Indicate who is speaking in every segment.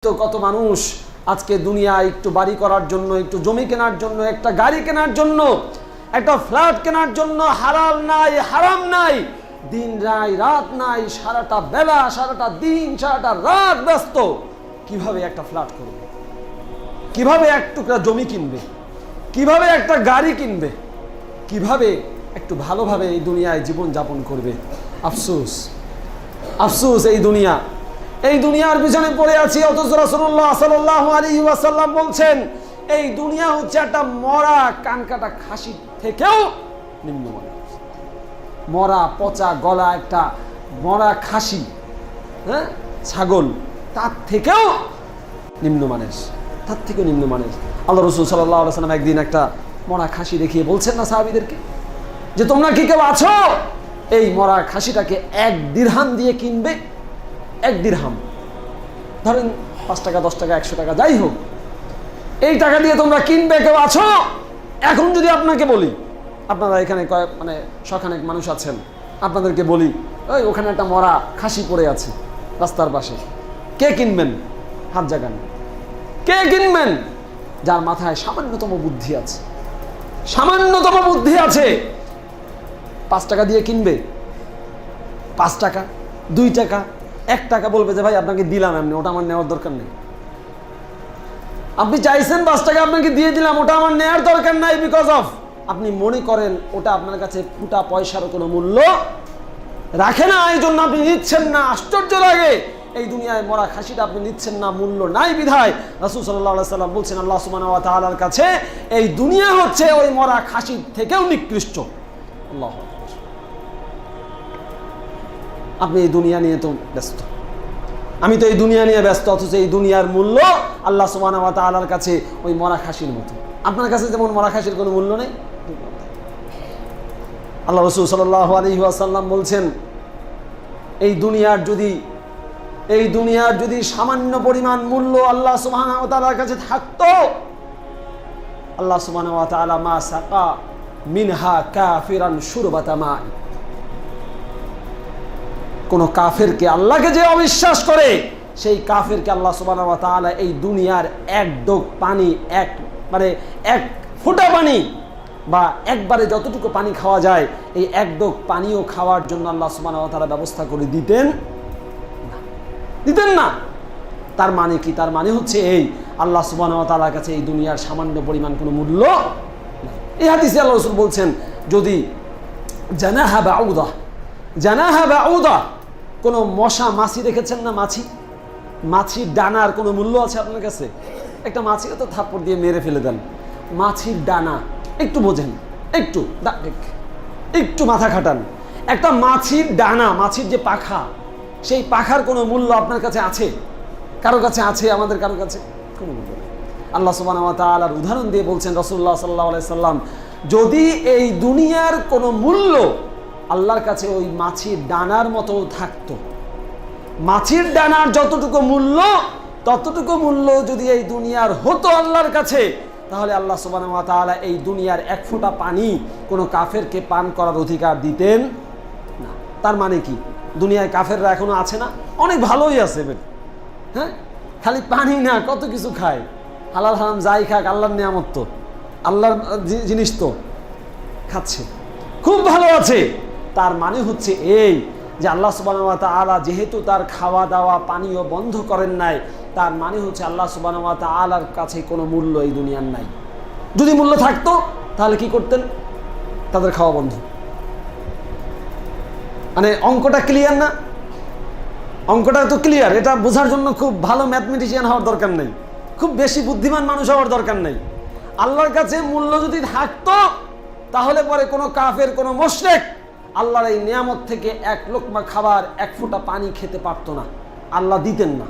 Speaker 1: তো কত মানুষ আজকে দুনিয়ায় একটু বাড়ি করার জন্য, একটু জমি কেনার জন্য, একটা গাড়ি কেনার জন্য, একটা ফ্ল্যাট কেনার জন্য হালাল নাই, হারাম নাই, দিন নাই, রাত নাই, সারাটা বেলা, সারাটা দিন, সারাটা রাত ব্যস্ত কিভাবে একটা ফ্ল্যাট করবে, কিভাবে এক টুকরা জমি কিনবে, কিভাবে একটা গাড়ি কিনবে, কিভাবে একটু ভালোভাবে এই দুনিয়ায় জীবন যাপন করবে। আফসোস, আফসোস, এই দুনিয়ার পিছনে পড়ে আছি। অথচ রাসূলুল্লাহ সাল্লাল্লাহু আলাইহি ওয়াসাল্লাম বলছেন এই দুনিয়া হচ্ছে একটা মরা কানকাটা খাসি থেকেও নিম্নমানের। মরা পচা গলা একটা মরা খাসি, হ্যাঁ, ছাগল, তার থেকেও নিম্নমানের, তার থেকেও নিম্নমানের। আল্লাহ রাসূল সাল্লাল্লাহু আলাইহি ওয়াসাল্লাম একদিন একটা মরা খাসি দেখিয়ে বলছেন না সাহাবীদেরকে যে তোমরা কি কেউ আছো এই মরা খাসিটাকে 1 দিরহাম দিয়ে কিনবে? 1 দিরহাম, ধরেন 5 টাকা, 10 টাকা, 100 টাকা, যাই হোক, এই টাকা দিয়ে তোমরা কিনবে? কেউ আছো? এখন যদি আপনাকে বলি, আপনারা এখানে শখানেক মানুষ আছেন, আপনাদেরকে বলি ওই ওখানে একটা মরা খাসি পড়ে আছে রাস্তার পাশে, কে কিনবেন? হাত জাগান। কে কিনবেন? যার মাথায় সামান্যতম বুদ্ধি আছে, সামান্যতম বুদ্ধি আছে। 5 টাকা দিয়ে কিনবে? 5 টাকা, 2 টাকা, 1 টাকা বলবে যে ভাই আপনাকে দিলাম এমনি, ওটা আমার নেওয়ার দরকার নেই। আপনি চাইছেন 5 টাকা আপনাকে দিয়ে দিলাম, ওটা আমার নেওয়ার দরকার নাই, বিকজ অফ আপনি মনে করেন ওটা আপনার কাছে ফুটা পয়সার কোনো মূল্য রাখে না, এই জন্য আপনি নিচ্ছেন না। আশ্চর্য লাগে, এই দুনিয়ায় মরা খাসিটা আপনি নিচ্ছেন না, মূল্য নাই বিধায় রাসূল সাল্লাল্লাহু আলাইহি ওয়াসাল্লাম বলছেন আল্লাহ সুবহানাহু ওয়া তাআলার কাছে এই দুনিয়া হচ্ছে ওই মরা খাসির থেকেও নিকৃষ্ট। আল্লাহু আকবার। আপনি এই দুনিয়া নিয়ে তো ব্যস্ত, আমি তো এই দুনিয়া নিয়ে ব্যস্ত, অথচ এই দুনিয়ার মূল্য আল্লাহ সুবহানাহু ওয়া তাআলার কাছে ওই মরা খাসির মতো। আপনার কাছে যেমন মরা খাসির কোনো মূল্য নেই, আল্লাহ রাসূল সাল্লাল্লাহু আলাইহি ওয়াসাল্লাম বলছেন এই দুনিয়ার যদি সামান্য পরিমাণ মূল্য আল্লাহ সুবহানাহু ওয়া তাআলার কাছে থাকতো, আল্লাহ সুবহানাহু ওয়া তাআলা মা সাকা মিনহা কাফিরান শুরবাতা মা, কোন কাফেরকে, আল্লাহকে যে অবিশ্বাস করে সেই কাফেরকে আল্লাহ সুবহানাহু ওয়া তাআলা এই দুনিয়ার 1 ডোক পানি, এক ফোঁটা পানি, বা একবারে যতটুকু পানি খাওয়া যায় এই 1 ডোক পানিও খাওয়ার জন্য আল্লাহ সুবহানাহু ওয়া তাআলা ব্যবস্থা করে দিতেন না। তার মানে কি? তার মানে হচ্ছে এই আল্লাহ সুবহানাহু ওয়া তাআলার কাছে এই দুনিয়ার সামান্য পরিমাণ কোনো মূল্য নেই। এই হাদিসে আল্লাহ রাসূল বলছেন যদি জানাহা বাউদা, কোনো মশা, মাছি দেখেছেন না? মাছির ডানার কোনো মূল্য আছে আপনার কাছে? একটা মাছিকে তো থাপ্পড় দিয়ে মেরে ফেলে দেন, মাছির ডানা একটু বোঝেন, একটু মাথা খাটান। একটা মাছির ডানা, মাছির যে পাখা, সেই পাখার কোনো মূল্য আপনার কাছে আছে? কারো কাছে আছে? আমাদের কারো কাছে কোনো মূল্য নেই। আল্লাহ সুবহানাহু ওয়া তাআলার উদাহরণ দিয়ে বলছেন রাসূলুল্লাহ সাল্লাল্লাহু আলাইহি সাল্লাম, যদি এই দুনিয়ার কোনো মূল্য আল্লাহর কাছে ওই মাছির ডানার মতো থাকতো, মাছির ডানার যতটুকু মূল্য ততটুকু মূল্য যদি এই দুনিয়ার হতো আল্লাহর কাছে, তাহলে আল্লাহ সুবহানাহু ওয়া তাআলা এই দুনিয়ার 1 ফোঁটা পানি কোনো কাফেরকে পান করার অধিকার দিতেন না। তার মানে কি? দুনিয়ায় কাফেররা এখনো আছে না? অনেক ভালোই আছে, হ্যাঁ, খালি পানি না, কত কিছু খায়, হালাল হারাম যাই খাক, আল্লাহর নিয়ামত তো, আল্লাহর জিনিস তো খাচ্ছে, খুব ভালো আছে। তার মানে হচ্ছে এই যে আল্লাহ সুবহানাহু ওয়া তাআলা যেহেতু তার খাওয়া দাওয়া পানীয় বন্ধ করেন নাই, তার মানে হচ্ছে আল্লাহ সুবহানাহু ওয়া তাআলার কাছে কোনো মূল্য এই দুনিয়ার নাই। যদি মূল্য থাকতো তাহলে কি করতেন? তাদের খাওয়া বন্ধ। মানে অঙ্কটা ক্লিয়ার না? অঙ্কটা তো ক্লিয়ার, এটা বোঝার জন্য খুব ভালো ম্যাথমেটিশিয়ান হওয়ার দরকার নেই, খুব বেশি বুদ্ধিমান মানুষ হওয়ার দরকার নেই। আল্লাহর কাছে মূল্য যদি থাকতো তাহলে পরে কোনো কাফের, কোনো মুশরিক আল্লাহর এই নিয়ামত থেকে 1 লোকমা খাবার, 1 ফোঁটা পানি খেতে পারতো না। আল্লাহ দিতেন না,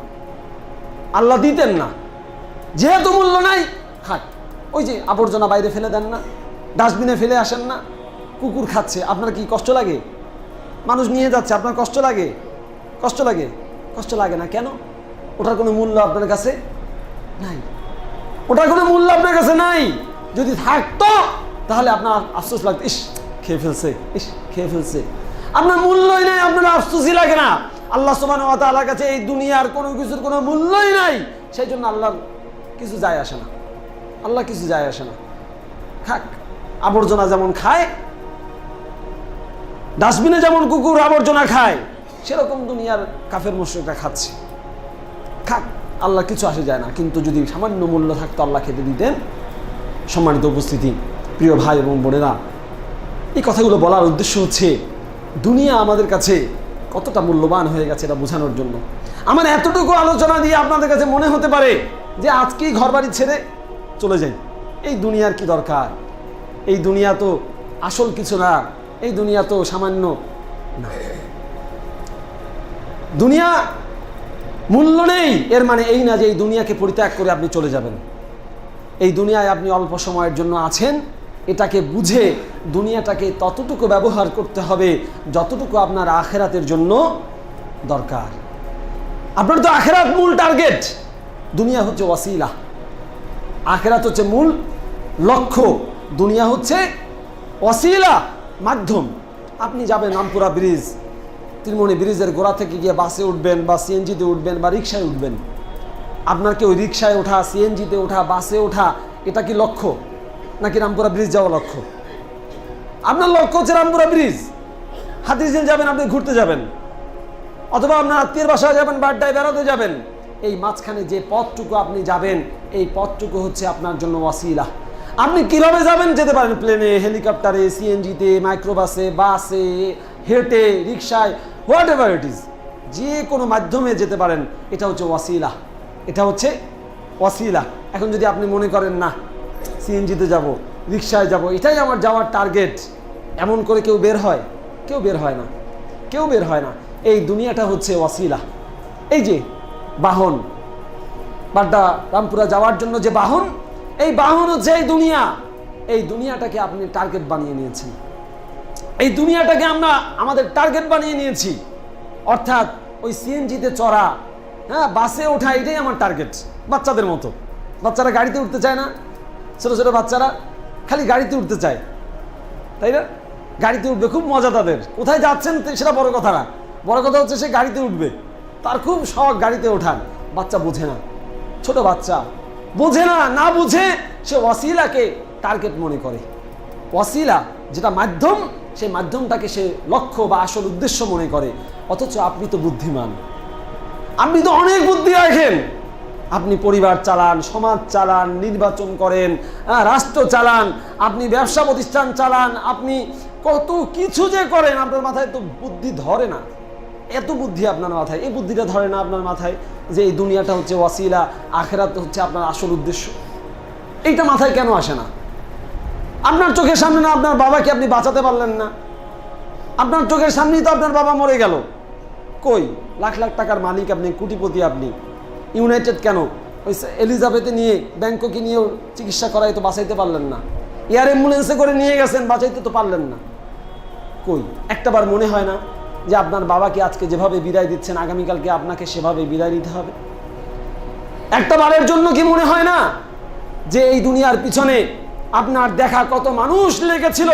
Speaker 1: আল্লাহ দিতেন না। যেহেতু মূল্য নাই, খাক। ওই যে আবর্জনা বাইরে ফেলে দেন না, ডাস্টবিনে ফেলে আসেন না, কুকুর খাচ্ছে, আপনার কি কষ্ট লাগে? মানুষ নিয়ে যাচ্ছে, আপনার কষ্ট লাগে? কষ্ট লাগে? কষ্ট লাগে না কেন? ওটার কোনো মূল্য আপনার কাছে নাই, ওটার কোনো মূল্য আপনার কাছে নাই। যদি থাকতো তাহলে আপনার আফসোস লাগতো, ইস খেয়ে ফেলছে। আপনার মূল্যই নাই, আপনার আফসোসই লাগে না। আল্লাহ সুবহানাহু ওয়া তাআলার কাছে এই দুনিয়ার কোনো কিছুর কোনো মূল্যই নাই, সেই জন্য আল্লাহ কিছু যায় আসে না, আল্লাহ কিছু যায় আসে না। খাক, আবর্জনা যেমন খায়, ডাস্টবিনে যেমন কুকুর আবর্জনা খায়, সেরকম দুনিয়ার কাফের মুশরিকরা খাচ্ছে। খাক, আল্লাহ কিছু আসে যায় না। কিন্তু যদি সামান্য মূল্য থাকতো আল্লাহ খেতে দিতেন। সম্মানিত উপস্থিতি, প্রিয় ভাই এবং বোনেরা, এই কথাগুলো বলার উদ্দেশ্য হচ্ছে দুনিয়া আমাদের কাছে কতটা মূল্যবান হয়ে গেছে এটা বোঝানোর জন্য। আমার এতটুকু আলোচনা দিয়ে আপনাদের কাছে মনে হতে পারে যে আজকেই ঘর বাড়ি ছেড়ে চলে যাই, এই দুনিয়ার কি দরকার, এই দুনিয়া তো আসল কিছু না, এই দুনিয়া তো সামান্য না, দুনিয়া মূল্য নেই। এর মানে এই না যে এই দুনিয়াকে পরিত্যাগ করে আপনি চলে যাবেন। এই দুনিয়ায় আপনি অল্প সময়ের জন্য আছেন, এটাকে বুঝে দুনিয়াটাকে ততটুকু ব্যবহার করতে হবে যতটুকু আপনার আখেরাতের জন্য দরকার। আপনার তো আখেরাত মূল টার্গেট, দুনিয়া হচ্ছে ওয়াসিলা। আখেরাত হচ্ছে মূল লক্ষ্য, দুনিয়া হচ্ছে ওয়াসিলা, মাধ্যম। আপনি যাবেন রামপুরা ব্রিজ, ত্রিমণি ব্রিজের গোড়া থেকে গিয়ে বাসে উঠবেন বা সিএনজিতে উঠবেন বা রিক্সায় উঠবেন। আপনার কি ওই রিক্সায় ওঠা, সিএনজিতে ওঠা, বাসে ওঠা এটা কি লক্ষ্য, নাকি রামপুরা ব্রিজ যাওয়া লক্ষ্য? আপনার লক্ষ্য হচ্ছে রামপুরা ব্রিজ। হাতিঝিল যাবেন, আপনি ঘুরতে যাবেন, অথবা আপনার আত্মীয়ের বাসায় যাবেন, বাড্ডায় বেড়াতে যাবেন। এই মাঝখানে যে পথটুকু আপনি যাবেন, এই পথটুকু হচ্ছে আপনার জন্য ওয়াসিলা। আপনি কিভাবে যাবেন? যেতে পারেন প্লেনে, হেলিকপ্টারে, সিএনজিতে, মাইক্রোবাসে, বাসে, হেঁটে, রিক্সায়, হোয়াট এভার ইট ইজ, যে কোনো মাধ্যমে যেতে পারেন। এটা হচ্ছে ওয়াসিলা, এটা হচ্ছে ওয়াসিলা। এখন যদি আপনি মনে করেন না সিএনজিতে যাব, রিক্সায় যাব, এটাই আমার যাওয়ার টার্গেট, এমন করে কেউ বের হয়? কেউ বের হয় না, কেউ বের হয় না। এই দুনিয়াটা হচ্ছে ওয়াসিলা। এই যে বাহন, বাড্ডা রামপুরা যাওয়ার জন্য যে বাহন, এই বাহন হচ্ছে এই দুনিয়া। এই দুনিয়াটাকে আপনি টার্গেট বানিয়ে নিয়েছেন, এই দুনিয়াটাকে আমরা আমাদের টার্গেট বানিয়ে নিয়েছি। অর্থাৎ ওই সিএনজিতে চড়া, হ্যাঁ, বাসে ওঠা, এটাই আমার টার্গেট। বাচ্চাদের মতো, বাচ্চারা গাড়িতে উঠতে চায় না, ছোটো ছোটো বাচ্চারা খালি গাড়িতে উঠতে চায়, তাই না? গাড়িতে উঠবে, খুব মজা তাদের। কোথায় যাচ্ছেন সেটা বড় কথা না, বড় কথা হচ্ছে সে গাড়িতে উঠবে, তার খুব শখ গাড়িতে ওঠান। বাচ্চা বোঝে না, ছোট বাচ্চা বোঝে না, না বুঝে সে ওয়াসিলাকে টার্গেট মনে করে। ওয়াসিলা যেটা মাধ্যম, সেই মাধ্যমটাকে সে লক্ষ্য বা আসল উদ্দেশ্য মনে করে। অথচ আপনি তো বুদ্ধিমান, আপনি তো অনেক বুদ্ধি রাখেন। আপনি পরিবার চালান, সমাজ চালান, নির্বাচন করেন, রাষ্ট্র চালান, আপনি ব্যবসা প্রতিষ্ঠান চালান, আপনি কত কিছু যে করেন। আপনার মাথায় তো বুদ্ধি ধরে না, এত বুদ্ধি আপনার মাথায়, এই বুদ্ধিটা ধরে না আপনার মাথায় যে এই দুনিয়াটা হচ্ছে ওয়াসিলা, আখেরাত হচ্ছে আপনার আসল উদ্দেশ্য। এইটা মাথায় কেন আসে না? আপনার চোখের সামনে না আপনার বাবাকে আপনি বাঁচাতে পারলেন না? আপনার চোখের সামনেই তো আপনার বাবা মরে গেল। কই, লাখ লাখ টাকার মালিক আপনি, কোটিপতি আপনি, ইউনাইটেড কেন ওই এলিজাবেথে নিয়ে, ব্যাংককে নিয়েও চিকিৎসা করাই তো বাঁচাইতে পারলেন না। এয়ার অ্যাম্বুলেন্সে করে নিয়ে গেছেন, বাঁচাইতে তো পারলেন না। কই, একটাবার মনে হয় না যে আপনার বাবাকে আজকে যেভাবে বিদায় দিচ্ছেন, আগামীকালকে আপনাকে সেভাবে বিদায় নিতে হবে? একটাবারের জন্য কি মনে হয় না যে এই দুনিয়ার পিছনে আপনার দেখা কত মানুষ লেগেছিল?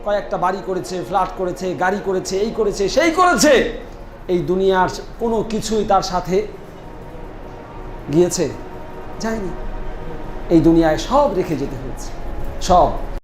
Speaker 1: কয়েকটা বাড়ি করেছে, ফ্ল্যাট করেছে, গাড়ি করেছে, এই করেছে, সেই করেছে। এই দুনিয়ার কোনো কিছুই তার সাথে গিয়েছে? যায়নি। এই দুনিয়ায় সব রেখে যেতে হয়েছে, সব।